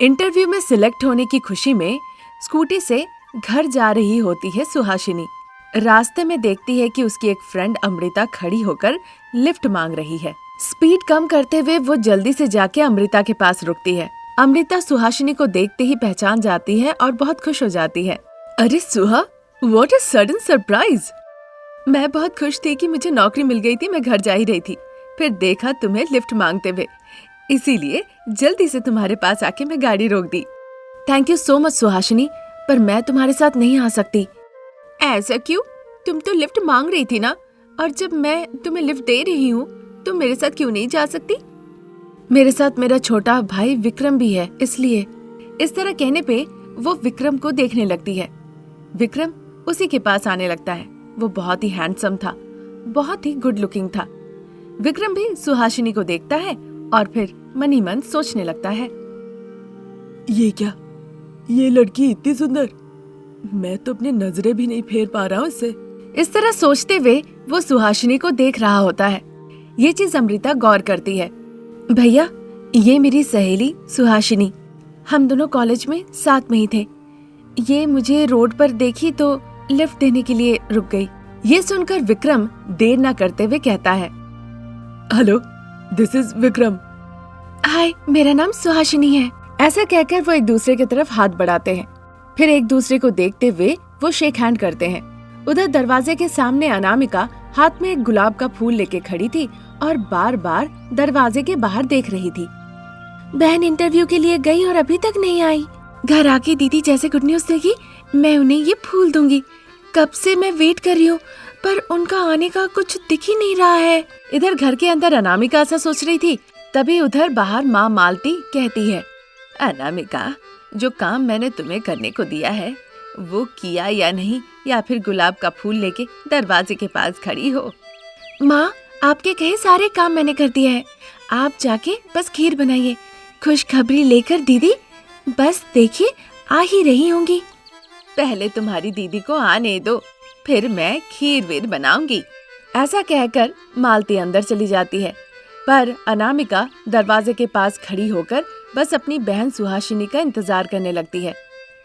Interview में select होने की खुशी में स्कूटी से घर जा रही होती है सुहासिनी। रास्ते में देखती है कि उसकी एक फ्रेंड अमृता खड़ी होकर लिफ्ट मांग रही है। स्पीड कम करते हुए वो जल्दी से जाके अमृता के पास रुकती है। अमृता सुहासिनी को देखते ही पहचान जाती है और बहुत खुश हो जाती है। अरे सुहा, व्हाट अ सडन सरप्राइज। मैं बहुत खुश थी कि मुझे नौकरी मिल गई थी। मैं घर जा ही रही थी, फिर देखा तुम्हें लिफ्ट मांगते हुए, इसीलिए जल्दी से तुम्हारे पास आके मैं गाड़ी रोक दी। Thank you so much Suhasini, पर मैं तुम्हारे साथ नहीं आ सकती। ऐसा क्यों? तुम तो लिफ्ट मांग रही थी ना, और जब मैं तुम्हें लिफ्ट दे रही हूँ तुम मेरे साथ क्यों नहीं जा सकती? मेरे साथ मेरा छोटा भाई विक्रम भी है, इसलिए। इस तरह कहने पे वो विक्रम को देखने लगती है। विक्रम उसी के पास आने लगता है। वो बहुत ही हैंडसम था, बहुत ही गुड लुकिंग था। विक्रम भी सुहासिनी को देखता है और फिर मन ही मन सोचने लगता है, ये क्या, ये लड़की इतनी सुंदर, मैं तो अपनी नजरें भी नहीं फेर पा रहा हूँ इससे। इस तरह सोचते हुए वो सुहासिनी को देख रहा होता है। ये चीज अमृता गौर करती है। भैया, ये मेरी सहेली सुहासिनी, हम दोनों कॉलेज में साथ में ही थे। ये मुझे रोड पर देखी तो लिफ्ट देने के लिए रुक गई। ये सुनकर विक्रम देर न करते हुए कहता है, हेलो, दिस इज विक्रम। हाय, मेरा नाम सुहासिनी है। ऐसा कहकर वो एक दूसरे की तरफ हाथ बढ़ाते हैं। फिर एक दूसरे को देखते हुए वो शेक हैंड करते हैं। उधर दरवाजे के सामने अनामिका हाथ में एक गुलाब का फूल लेके खड़ी थी और बार बार दरवाजे के बाहर देख रही थी। बहन इंटरव्यू के लिए गई और अभी तक नहीं आई। घर आके दीदी जैसे गुड न्यूज देगी मैं उन्हें ये फूल दूंगी। कब से मैं वेट कर रही हूँ, पर उनका आने का कुछ दिख ही नहीं रहा है। इधर घर के अंदर अनामिका ऐसा सोच रही थी, तभी उधर बाहर माँ मालती कहती है, अनामिका, जो काम मैंने तुम्हें करने को दिया है वो किया या नहीं, या फिर गुलाब का फूल लेके दरवाजे के पास खड़ी हो? माँ, आपके कहे सारे काम मैंने कर दिए हैं। आप जाके बस खीर बनाइए। खुशखबरी लेकर दीदी बस देखिए आ ही रही होंगी। पहले तुम्हारी दीदी को आने दो, फिर मैं खीर वीर बनाऊंगी। ऐसा कहकर मालती अंदर चली जाती है, पर अनामिका दरवाजे के पास खड़ी होकर बस अपनी बहन सुहासिनी का इंतजार करने लगती है।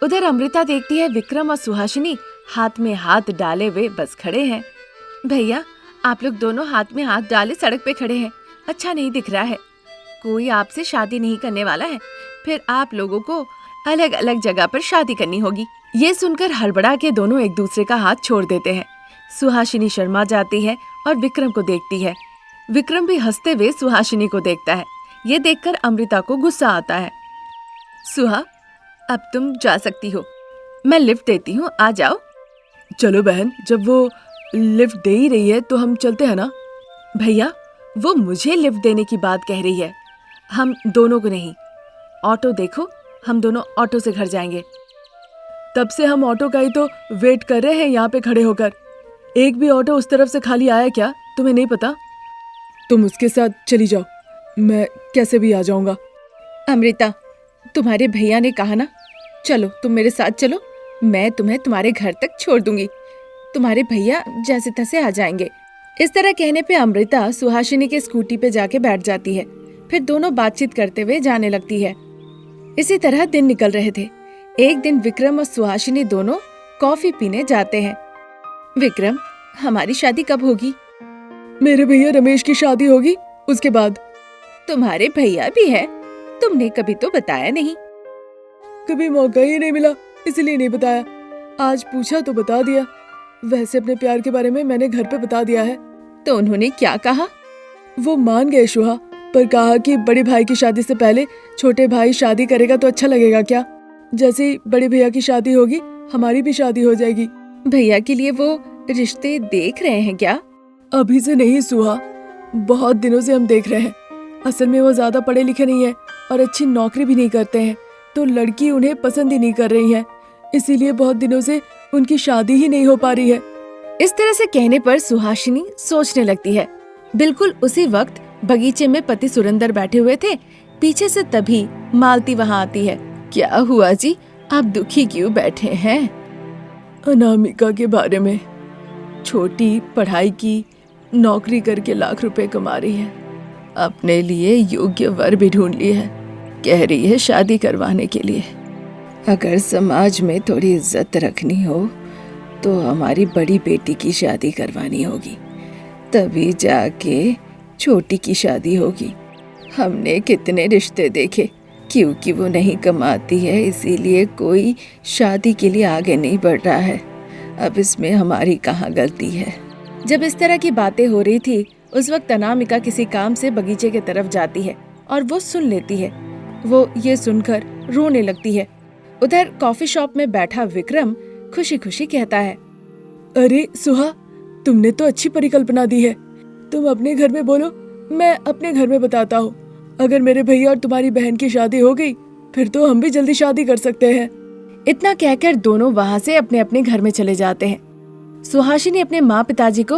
उधर अमृता देखती है विक्रम और सुहासिनी हाथ में हाथ डाले हुए बस खड़े हैं। भैया, आप लोग दोनों हाथ में हाथ डाले सड़क पे खड़े हैं, अच्छा नहीं दिख रहा है। कोई आपसे शादी नहीं करने वाला है, फिर आप लोगों को अलग अलग जगह पर शादी करनी होगी। ये सुनकर हड़बड़ा के दोनों एक दूसरे का हाथ छोड़ देते हैं। सुहासिनी शर्मा जाती है और विक्रम को देखती है। विक्रम भी हंसते हुए सुहासिनी को देखता है। ये देखकर अमृता को गुस्सा आता है। सुहा, अब तुम जा सकती हो, मैं लिफ्ट देती हूँ, आ जाओ। चलो बहन, जब वो लिफ्ट दे ही रही है तो हम चलते हैं ना। भैया, वो मुझे लिफ्ट देने की बात कह रही है, हम दोनों को नहीं। ऑटो देखो, हम दोनों ऑटो से घर जाएंगे। तब से हम ऑटो का ही तो वेट कर रहे हैं यहाँ पे खड़े होकर। एक भी ऑटो उस तरफ से खाली आया क्या, तुम्हें नहीं पता? तुम उसके साथ चली जाओ, मैं कैसे भी आ जाऊंगा। अमृता, तुम्हारे भैया ने कहा ना, चलो तुम मेरे साथ चलो, मैं तुम्हें तुम्हारे घर तक छोड़ दूंगी। तुम्हारे भैया जैसे तैसे आ जाएंगे। इस तरह कहने पे अमृता सुहासिनी के स्कूटी पे जाके बैठ जाती है। फिर दोनों बातचीत करते हुए जाने लगती है। इसी तरह दिन निकल रहे थे। एक दिन विक्रम और सुहासिनी दोनों कॉफी पीने जाते हैं। विक्रम, हमारी शादी कब होगी? मेरे भैया रमेश की शादी होगी, उसके बाद। तुम्हारे भैया भी है, तुमने कभी तो बताया नहीं। कभी मौका ही नहीं मिला, इसलिए नहीं बताया। आज पूछा तो बता दिया। वैसे अपने प्यार के बारे में मैंने घर पे बता दिया है। तो उन्होंने क्या कहा? वो मान गए सुहा, पर कहा कि बड़े भाई की शादी से पहले छोटे भाई शादी करेगा तो अच्छा लगेगा क्या। जैसे ही बड़े भैया की शादी होगी हमारी भी शादी हो जाएगी। भैया के लिए वो रिश्ते देख रहे हैं क्या? अभी से नहीं सुहा, बहुत दिनों से हम देख रहे हैं। असल में वो ज्यादा पढ़े लिखे नहीं है और अच्छी नौकरी भी नहीं करते हैं, तो लड़की उन्हें पसंद ही नहीं कर रही है, इसीलिए बहुत दिनों से उनकी शादी ही नहीं हो पा रही है। इस तरह से कहने पर सुहासिनी सोचने लगती है। बिल्कुल उसी वक्त बगीचे में पति सुरेंद्र बैठे हुए थे। पीछे से तभी मालती वहाँ आती है। क्या हुआ जी, आप दुखी क्यों बैठे हैं? अनामिका के बारे में। छोटी पढ़ाई की, नौकरी करके लाख रुपए कमा रही है, अपने लिए योग्य वर भी ढूंढ ली है। कह रही है शादी करवाने के लिए। अगर समाज में थोड़ी इज्जत रखनी हो तो हमारी बड़ी बेटी की शादी करवानी होगी, तभी जाके छोटी की शादी होगी। हमने कितने रिश्ते देखे, क्योंकि वो नहीं कमाती है इसीलिए कोई शादी के लिए आगे नहीं बढ़ रहा है। अब इसमें हमारी कहाँ गलती है। जब इस तरह की बातें हो रही थी उस वक्त अनामिका किसी काम से बगीचे की तरफ जाती है और वो सुन लेती है। वो ये सुनकर रोने लगती है। उधर कॉफी शॉप में बैठा विक्रम खुशी खुशी कहता है, अरे सुहा, तुमने तो अच्छी परिकल्पना दी है। तुम अपने घर में बोलो, मैं अपने घर में बताता हूँ। अगर मेरे भैया और तुम्हारी बहन की शादी हो गई फिर तो हम भी जल्दी शादी कर सकते हैं। इतना कहकर दोनों वहाँ से अपने अपने घर में चले जाते हैं। सुहासिनी अपने माँ पिताजी को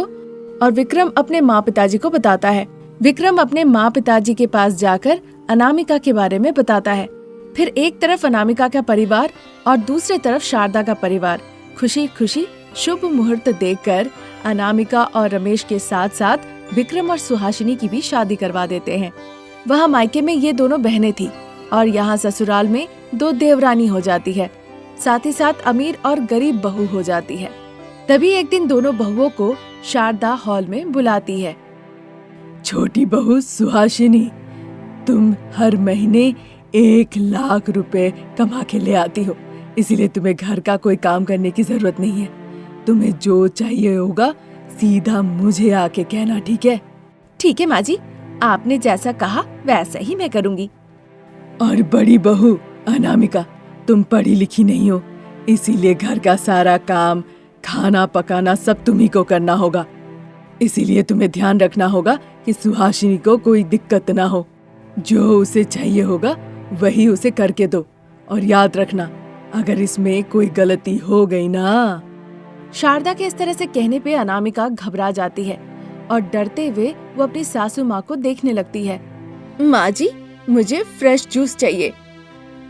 और विक्रम अपने माँ पिताजी को बताता है। विक्रम अपने माँ पिताजी के पास जाकर अनामिका के बारे में बताता है। फिर एक तरफ अनामिका का परिवार और दूसरे तरफ शारदा का परिवार खुशी खुशी शुभ मुहूर्त देखकर अनामिका और रमेश के साथ साथ विक्रम और सुहासिनी की भी शादी करवा देते हैं। वहाँ मायके में ये दोनों बहनें थी और यहाँ ससुराल में 2 देवरानी हो जाती है। साथ ही साथ अमीर और गरीब बहू हो जाती है। तभी एक दिन दोनों बहुओं को शारदा हॉल में बुलाती है। छोटी बहू सुहासिनी, तुम हर महीने 1 लाख रुपए कमा के ले आती हो, इसीलिए तुम्हें घर का कोई काम करने की जरूरत नहीं है। तुम्हें जो चाहिए होगा सीधा मुझे आके कहना, ठीक है? ठीक है माँ जी, आपने जैसा कहा वैसा ही मैं करूँगी। और बड़ी बहू अनामिका, तुम पढ़ी लिखी नहीं हो, इसीलिए घर का सारा काम, खाना पकाना सब तुम्ही को करना होगा। इसीलिए तुम्हें ध्यान रखना होगा कि सुहासिनी को कोई दिक्कत ना हो। जो उसे चाहिए होगा वही उसे करके दो, और याद रखना अगर इसमें कोई गलती हो गई ना। शारदा के इस तरह से कहने पे अनामिका घबरा जाती है और डरते हुए वो अपनी सासू माँ को देखने लगती है। माँ जी, मुझे फ्रेश जूस चाहिए।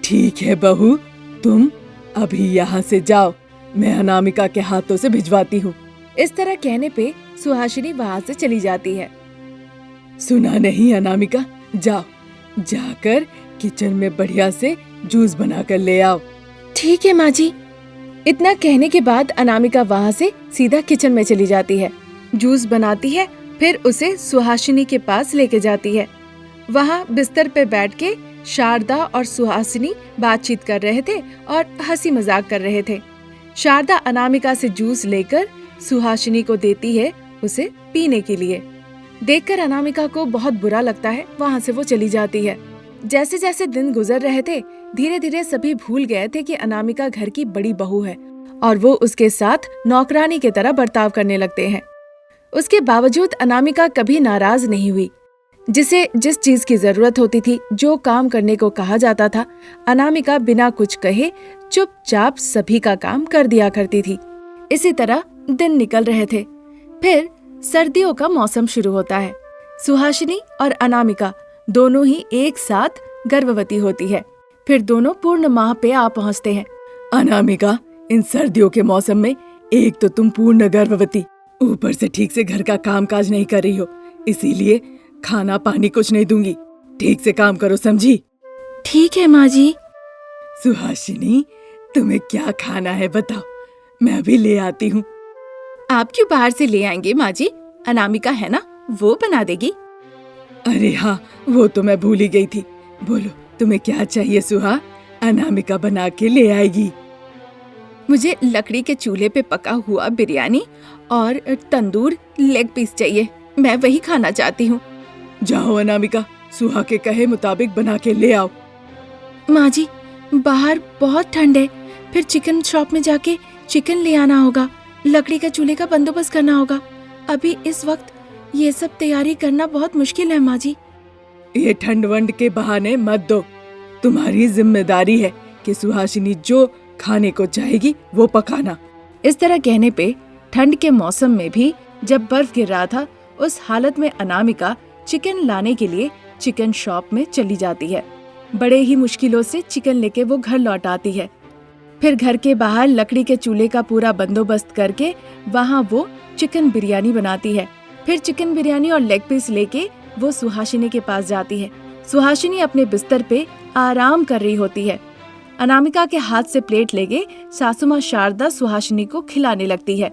ठीक है बहू, तुम अभी यहाँ से जाओ, मैं अनामिका के हाथों से भिजवाती हूँ। इस तरह कहने पे सुहासिनी वहाँ से चली जाती है। सुना नहीं अनामिका, जाओ, जाकर किचन में बढ़िया से जूस बनाकर ले आओ। ठीक है माँ जी। इतना कहने के बाद अनामिका वहाँ से सीधा किचन में चली जाती है, जूस बनाती है, फिर उसे सुहासिनी के पास लेके जाती है। वहाँ बिस्तर पे बैठ के शारदा और सुहासिनी बातचीत कर रहे थे और हंसी मजाक कर रहे थे। शारदा अनामिका से जूस लेकर सुहासिनी को देती है उसे पीने के लिए। देखकर अनामिका को बहुत बुरा लगता है, वहाँ से वो चली जाती है। जैसे जैसे दिन गुजर रहे थे धीरे धीरे सभी भूल गए थे कि अनामिका घर की बड़ी बहू है और वो उसके साथ नौकरानी की तरह बर्ताव करने लगते हैं। उसके बावजूद अनामिका कभी नाराज नहीं हुई। जिसे जिस चीज की जरूरत होती थी, जो काम करने को कहा जाता था, अनामिका बिना कुछ कहे चुपचाप सभी का काम कर दिया करती थी। इसी तरह दिन निकल रहे थे। फिर सर्दियों का मौसम शुरू होता है। सुहासिनी और अनामिका दोनों ही एक साथ गर्भवती होती है। फिर दोनों पूर्ण माह पे आ पहुँचते हैं। अनामिका, इन सर्दियों के मौसम में एक तो तुम पूर्ण गर्भवती, ऊपर से ठीक से घर का काम काज नहीं कर रही हो, इसीलिए खाना पानी कुछ नहीं दूंगी। ठीक से काम करो, समझी? ठीक है माँ जी। सुहासिनी, तुम्हें क्या खाना है बताओ, मैं अभी ले आती हूँ। आप क्यों बाहर से ले आएंगे माँ जी? अनामिका है ना, वो बना देगी। अरे हाँ, वो तो मैं भूल ही गई थी। बोलो तुम्हें क्या चाहिए सुहा, अनामिका बना के ले आएगी। मुझे लकड़ी के चूल्हे पे पका हुआ बिरयानी और तंदूर लेग पीस चाहिए, मैं वही खाना चाहती हूँ। जाओ अनामिका, सुहा के कहे मुताबिक बना के ले आओ। माँ जी, बाहर बहुत ठंड है, फिर चिकन शॉप में जाके चिकन ले आना होगा, लकड़ी का चूल्हे का बंदोबस्त करना होगा। अभी इस वक्त ये सब तैयारी करना बहुत मुश्किल है माँ जी। ये ठंड वंड के बहाने मत दो, तुम्हारी जिम्मेदारी है कि सुहासिनी जो खाने को चाहेगी वो पकाना। इस तरह कहने पे ठंड के मौसम में भी जब बर्फ गिर रहा था, उस हालत में अनामिका चिकन लाने के लिए चिकन शॉप में चली जाती है। बड़े ही मुश्किलों से चिकन लेके वो घर लौट आती है। फिर घर के बाहर लकड़ी के चूल्हे का पूरा बंदोबस्त करके वहाँ वो चिकन बिरयानी बनाती है। फिर चिकन बिरयानी और लेग पीस लेके वो सुहासिनी के पास जाती है। सुहासिनी अपने बिस्तर पे आराम कर रही होती है। अनामिका के हाथ से प्लेट लेके सासू माँ शारदा सुहासिनी को खिलाने लगती है।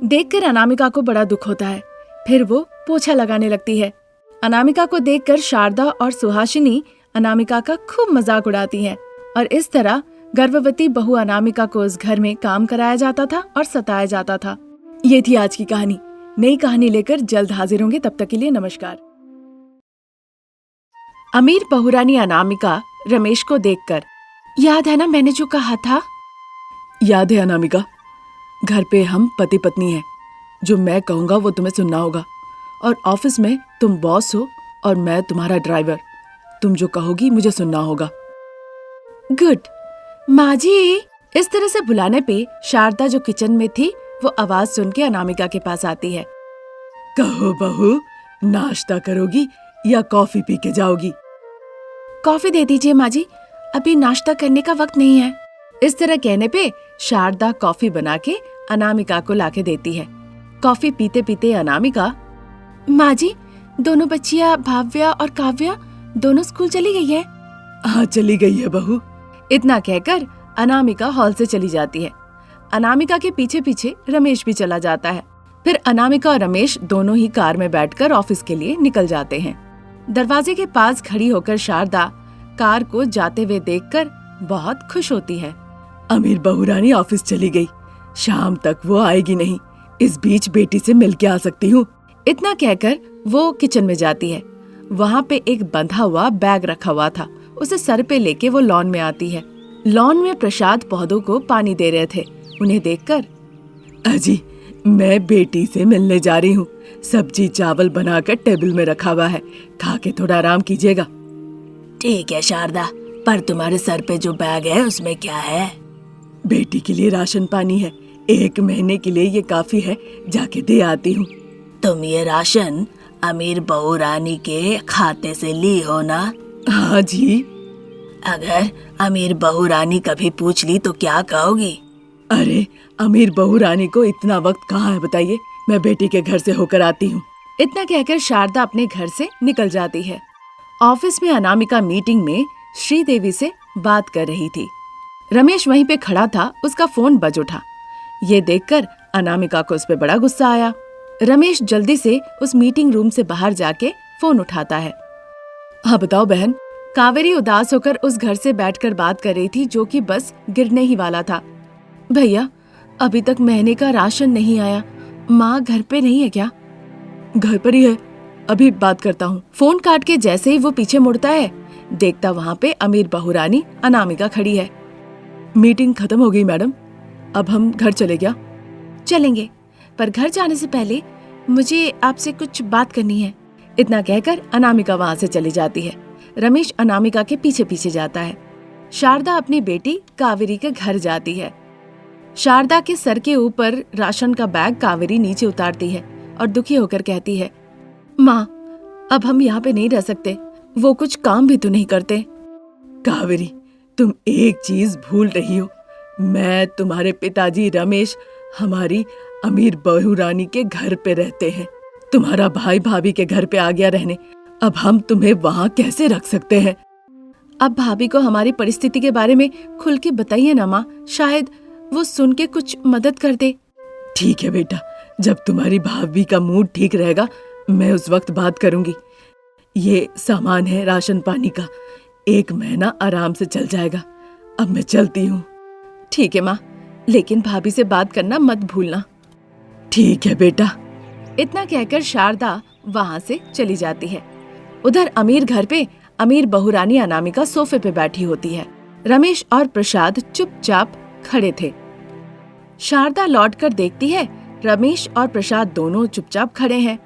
देखकर अनामिका को बड़ा दुख होता है। फिर वो पोछा लगाने लगती है। अनामिका को देखकर शारदा और सुहासिनी अनामिका का खूब मजाक उड़ाती हैं और इस तरह गर्भवती बहू अनामिका को उस घर में काम कराया जाता था और सताया जाता था। ये थी आज की कहानी। नई कहानी लेकर जल्द हाजिर होंगे, तब तक के लिए नमस्कार। अमीर बहुरानी अनामिका रमेश को देखकर, याद है ना मैंने जो कहा था? याद है अनामिका, घर पे हम पति पत्नी हैं। जो मैं कहूँगा वो तुम्हें सुनना होगा, और ऑफिस में तुम बॉस हो और मैं तुम्हारा ड्राइवर। तुम जो कहोगी मुझे सुनना होगा। गुड। माँ जी। इस तरह से बुलाने पे शारदा जो किचन में थी वो आवाज सुन के अनामिका के पास आती है। कहो बहू, नाश्ता करोगी या कॉफी पी के जाओगी? कॉफी दे दीजिए माँ जी, अभी नाश्ता करने का वक्त नहीं है। इस तरह कहने पे शारदा कॉफी बना के अनामिका को लाके देती है। कॉफी पीते पीते अनामिका, माँ जी दोनों बच्चियां भाव्या और काव्या दोनों स्कूल चली गई है। हाँ चली गई है बहू। इतना कहकर अनामिका हॉल से चली जाती है। अनामिका के पीछे पीछे रमेश भी चला जाता है। फिर अनामिका और रमेश दोनों ही कार में बैठकर ऑफिस के लिए निकल जाते हैं। दरवाजे के पास खड़ी होकर शारदा कार को जाते हुए देखकर बहुत खुश होती है। अमीर बहुरानी ऑफिस चली गई, शाम तक वो आएगी नहीं। इस बीच बेटी से मिल के आ सकती हूँ। इतना कहकर वो किचन में जाती है। वहाँ पे एक बंधा हुआ बैग रखा हुआ था। उसे सर पे लेके वो लॉन में आती है। लॉन में प्रसाद पौधों को पानी दे रहे थे। उन्हें देखकर, अजी मैं बेटी से मिलने जा रही हूँ। सब्जी चावल बनाकर टेबल में रखा हुआ है, खा के थोड़ा आराम कीजिएगा। ठीक है शारदा, पर तुम्हारे सर पे जो बैग है उसमें क्या है? बेटी के लिए राशन पानी है, 1 महीने के लिए ये काफी है, जाके दे आती हूँ। तुम ये राशन अमीर बहू रानी के खाते से ली हो ना? हाँ जी। अगर अमीर बहू रानी कभी पूछ ली तो क्या कहोगी? अरे अमीर बहू रानी को इतना वक्त कहाँ है बताइए, मैं बेटी के घर से होकर आती हूँ। इतना कहकर शारदा अपने घर से निकल जाती है। ऑफिस में अनामिका मीटिंग में श्रीदेवी से बात कर रही थी। रमेश वहीं पे खड़ा था, उसका फोन बज उठा। ये देखकर अनामिका को उस पे बड़ा गुस्सा आया। रमेश जल्दी से उस मीटिंग रूम से बाहर जाके फोन उठाता है। हाँ बताओ बहन। कावेरी उदास होकर उस घर से बैठकर बात कर रही थी जो कि बस गिरने ही वाला था। भैया अभी तक महीने का राशन नहीं आया, माँ घर पे नहीं है क्या? घर पर ही है, अभी बात करता हूँ। फोन काट के जैसे ही वो पीछे मुड़ता है, देखता वहाँ पे अमीर बहुरानी अनामिका खड़ी है। मीटिंग खत्म हो गई मैडम, अब हम घर चले क्या? चलेंगे, पर घर जाने से पहले मुझे आपसे कुछ बात करनी है। इतना कहकर अनामिका वहाँ से चली जाती है। रमेश अनामिका के पीछे पीछे जाता है। शारदा अपनी बेटी कावेरी के घर जाती है। शारदा के सर के ऊपर राशन का बैग कावेरी नीचे उतारती है और दुखी होकर कहती है, माँ अब हम यहाँ पे नहीं रह सकते, वो कुछ काम भी तो नहीं करते। कावेरी तुम एक चीज भूल रही हो, मैं तुम्हारे पिताजी रमेश हमारी अमीर बहू रानी के घर पे रहते हैं। तुम्हारा भाई भाभी के घर पे आ गया रहने, अब हम तुम्हें वहाँ कैसे रख सकते हैं? अब भाभी को हमारी परिस्थिति के बारे में खुल के बताइए ना माँ, शायद वो सुन के कुछ मदद कर दे। ठीक है बेटा, जब तुम्हारी भाभी का मूड ठीक रहेगा मैं उस वक्त बात करूंगी। ये सामान है राशन पानी का, 1 महीना आराम से चल जाएगा। अब मैं चलती हूँ। ठीक है माँ, लेकिन भाभी से बात करना मत भूलना। ठीक है बेटा। इतना कहकर शारदा वहाँ से चली जाती है। उधर अमीर घर पे अमीर बहुरानी अनामिका सोफे पे बैठी होती है। रमेश और प्रसाद चुपचाप खड़े थे। शारदा लौटकर देखती है रमेश और प्रसाद दोनों चुपचाप खड़े हैं।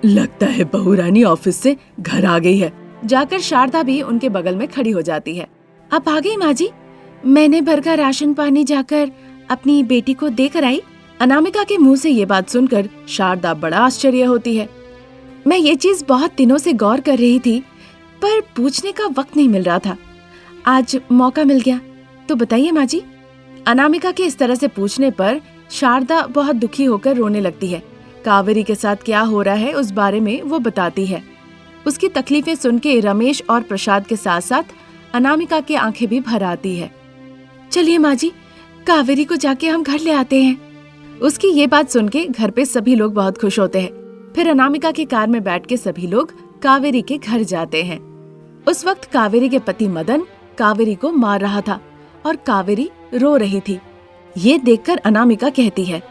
लगता है बहुरानी ऑफिस से घर आ गई है। जाकर शारदा भी उनके बगल में खड़ी हो जाती है। आप आ गई माँ जी, मैंने भर का राशन पानी जाकर अपनी बेटी को देकर आई। अनामिका के मुंह से ये बात सुनकर शारदा बड़ा आश्चर्य होती है। मैं ये चीज बहुत दिनों से गौर कर रही थी, पर पूछने का वक्त नहीं मिल रहा था। आज मौका मिल गया, तो बताइए माँ जी। अनामिका के इस तरह से पूछने पर शारदा बहुत दुखी होकर रोने लगती है। कावेरी के साथ क्या हो रहा है उस बारे में वो बताती है। उसकी तकलीफें सुन के रमेश और प्रसाद के साथ साथ अनामिका की आंखें भी भर आती है। चलिए माँ जी, कावेरी को जाके हम घर ले आते हैं। उसकी ये बात सुन के घर पे सभी लोग बहुत खुश होते हैं। फिर अनामिका की कार में बैठ के सभी लोग कावेरी के घर जाते हैं। उस वक्त कावेरी के पति मदन कावेरी को मार रहा था और कावेरी रो रही थी। ये देखकर अनामिका कहती है,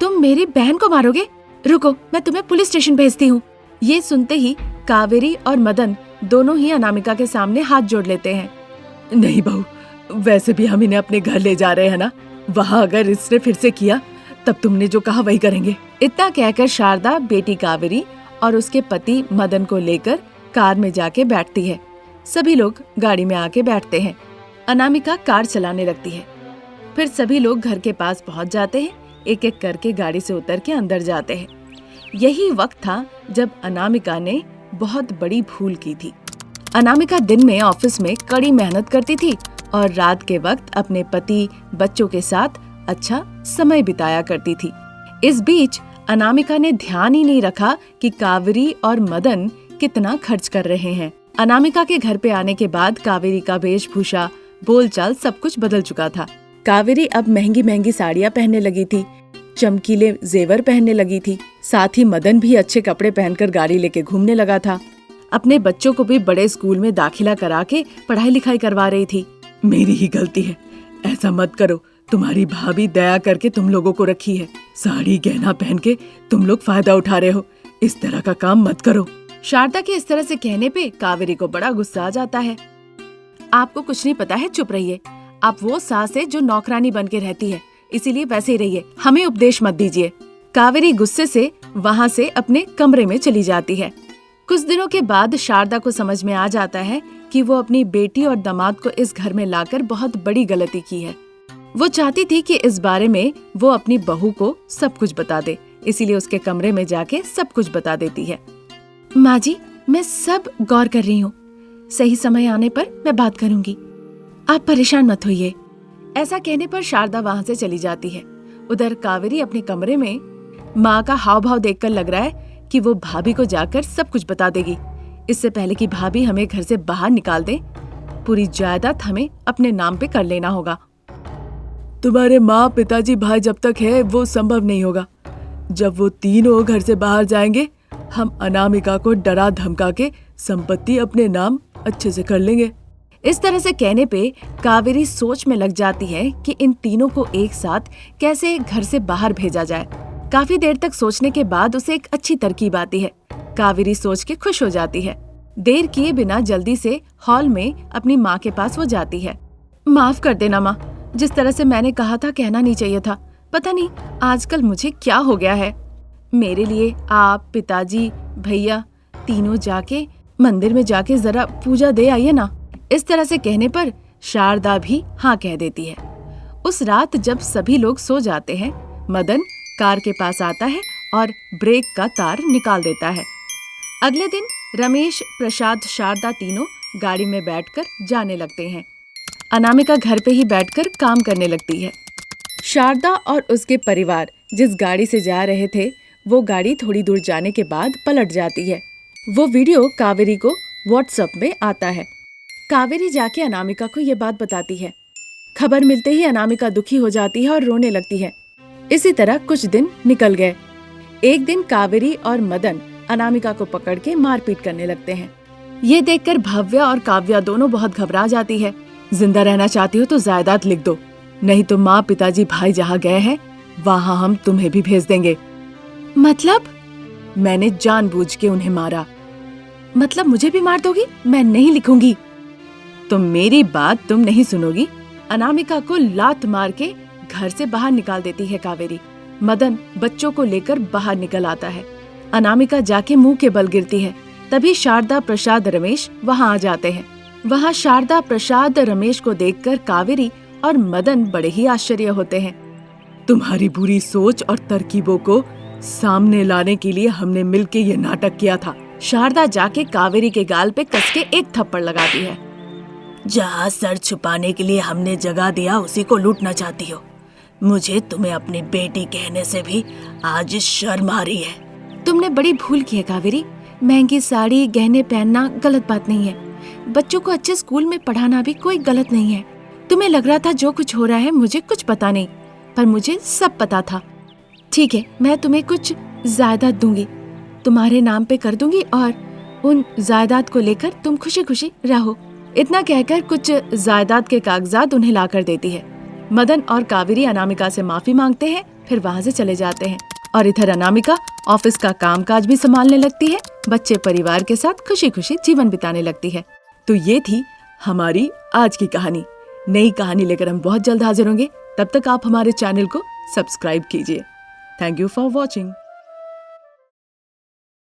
तुम मेरी बहन को मारोगे? रुको, मैं तुम्हें पुलिस स्टेशन भेजती हूँ। ये सुनते ही कावेरी और मदन दोनों ही अनामिका के सामने हाथ जोड़ लेते हैं। नहीं बहू, वैसे भी हम इन्हें अपने घर ले जा रहे हैं ना, वहाँ अगर इसने फिर से किया तब तुमने जो कहा वही करेंगे। इतना कहकर शारदा बेटी कावेरी और उसके पति मदन को लेकर कार में जाके बैठती है। सभी लोग गाड़ी में आके बैठते हैं। अनामिका कार चलाने लगती है। फिर सभी लोग घर के पास पहुंच जाते हैं। एक एक करके गाड़ी से उतर के अंदर जाते हैं। यही वक्त था जब अनामिका ने बहुत बड़ी भूल की थी। अनामिका दिन में ऑफिस में कड़ी मेहनत करती थी और रात के वक्त अपने पति बच्चों के साथ अच्छा समय बिताया करती थी। इस बीच अनामिका ने ध्यान ही नहीं रखा कि कावेरी और मदन कितना खर्च कर रहे हैं। अनामिका के घर पे आने के बाद कावेरी का वेशभूषा, बोलचाल सब कुछ बदल चुका था। कावेरी अब महंगी महंगी साड़ियाँ पहनने लगी थी, चमकीले जेवर पहनने लगी थी। साथ ही मदन भी अच्छे कपड़े पहनकर गाड़ी लेके घूमने लगा था। अपने बच्चों को भी बड़े स्कूल में दाखिला करा के पढ़ाई लिखाई करवा रही थी। मेरी ही गलती है, ऐसा मत करो। तुम्हारी भाभी दया करके तुम लोगों को रखी है। साड़ी गहना पहन के तुम लोग फायदा उठा रहे हो। इस तरह का काम मत करो। शारदा के इस तरह से कहने पे कावेरी को बड़ा गुस्सा आ जाता है। आपको कुछ नहीं पता है, चुप रहिए। आप वो सास है जो नौकरानी बन के रहती है, इसीलिए वैसे ही रहिए, हमें उपदेश मत दीजिए। कावेरी गुस्से से वहाँ से अपने कमरे में चली जाती है। कुछ दिनों के बाद शारदा को समझ में आ जाता है कि वो अपनी बेटी और दामाद को इस घर में लाकर बहुत बड़ी गलती की है। वो चाहती थी कि इस बारे में वो अपनी बहू को सब कुछ बता दे, इसीलिए उसके कमरे में जाके सब कुछ बता देती है। माँ जी, मैं सब गौर कर रही हूँ, सही समय आने पर मैं बात करूंगी, आप परेशान मत होइए। ऐसा कहने पर शारदा वहाँ से चली जाती है। उधर कावेरी अपने कमरे में माँ का हाव भाव देखकर लग रहा है कि वो भाभी को जाकर सब कुछ बता देगी। इससे पहले कि भाभी हमें घर से बाहर निकाल दे, पूरी जायदाद हमें अपने नाम पे कर लेना होगा। तुम्हारे माँ, पिताजी, भाई जब तक है वो संभव नहीं होगा। जब वो तीनों घर से बाहर जाएंगे, हम अनामिका को डरा धमका के संपत्ति अपने नाम अच्छे से कर लेंगे। इस तरह से कहने पे कावेरी सोच में लग जाती है कि इन तीनों को एक साथ कैसे घर से बाहर भेजा जाए। काफी देर तक सोचने के बाद उसे एक अच्छी तरकीब आती है। कावेरी सोच के खुश हो जाती है। देर किए बिना जल्दी से हॉल में अपनी माँ के पास वो जाती है। माफ कर देना माँ, जिस तरह से मैंने कहा था कहना नहीं चाहिए था। पता नहीं आजकल मुझे क्या हो गया है। मेरे लिए आप, पिताजी, भैया तीनों जाके मंदिर में जाके जरा पूजा दे आइए ना। इस तरह से कहने पर शारदा भी हाँ कह देती है। उस रात जब सभी लोग सो जाते हैं, मदन कार के पास आता है और ब्रेक का तार निकाल देता है। अगले दिन रमेश, प्रसाद, शारदा तीनों गाड़ी में बैठकर जाने लगते हैं। अनामिका घर पे ही बैठकर काम करने लगती है। शारदा और उसके परिवार जिस गाड़ी से जा रहे थे, वो गाड़ी थोड़ी दूर जाने के बाद पलट जाती है। वो वीडियो कावेरी को व्हाट्सएप में आता है। कावेरी जाके अनामिका को ये बात बताती है। खबर मिलते ही अनामिका दुखी हो जाती है और रोने लगती है। इसी तरह कुछ दिन निकल गए। एक दिन कावेरी और मदन अनामिका को पकड़ के मारपीट करने लगते हैं। ये देखकर भव्या और काव्या दोनों बहुत घबरा जाती है। जिंदा रहना चाहती हो तो जायदाद लिख दो, नहीं तो माँ, पिताजी, भाई जहाँ गए हैं वहाँ हम तुम्हें भी भेज देंगे। मतलब? मैंने जानबूझ के उन्हें मारा। मतलब मुझे भी मार दोगी? मैं नहीं लिखूंगी। तो मेरी बात तुम नहीं सुनोगी। अनामिका को लात मार के घर से बाहर निकाल देती है कावेरी। मदन बच्चों को लेकर बाहर निकल आता है। अनामिका जाके मुंह के बल गिरती है। तभी शारदा, प्रसाद, रमेश वहाँ आ जाते हैं। वहाँ शारदा, प्रसाद, रमेश को देखकर कावेरी और मदन बड़े ही आश्चर्य होते हैं। तुम्हारी बुरी सोच और तरकीबों को सामने लाने के लिए हमने मिलके ये नाटक किया था। शारदा जाके कावेरी के गाल पे कस के एक थप्पड़ लगाती है। जहाँ सर छुपाने के लिए हमने जगह दिया उसी को लूटना चाहती हो। मुझे तुम्हें अपनी बेटी कहने से भी आज शर्म आ रही है। तुमने बड़ी भूल की है कावेरी। महंगी साड़ी गहने पहनना गलत बात नहीं है। बच्चों को अच्छे स्कूल में पढ़ाना भी कोई गलत नहीं है। तुम्हें लग रहा था जो कुछ हो रहा है मुझे कुछ पता नहीं, पर मुझे सब पता था। ठीक है, मैं तुम्हें कुछ जायदाद दूंगी, तुम्हारे नाम पे कर दूंगी और उन जायदाद को लेकर तुम खुशी खुशी रहो। इतना कहकर कुछ जायदाद के कागजात उन्हें लाकर देती है। मदन और कावेरी अनामिका से माफी मांगते हैं, फिर वहाँ से चले जाते हैं। और इधर अनामिका ऑफिस का कामकाज भी संभालने लगती है, बच्चे परिवार के साथ खुशी खुशी जीवन बिताने लगती है। तो ये थी हमारी आज की कहानी। नई कहानी लेकर हम बहुत जल्द हाजिर होंगे। तब तक आप हमारे चैनल को सब्सक्राइब कीजिए। Thank you for watching.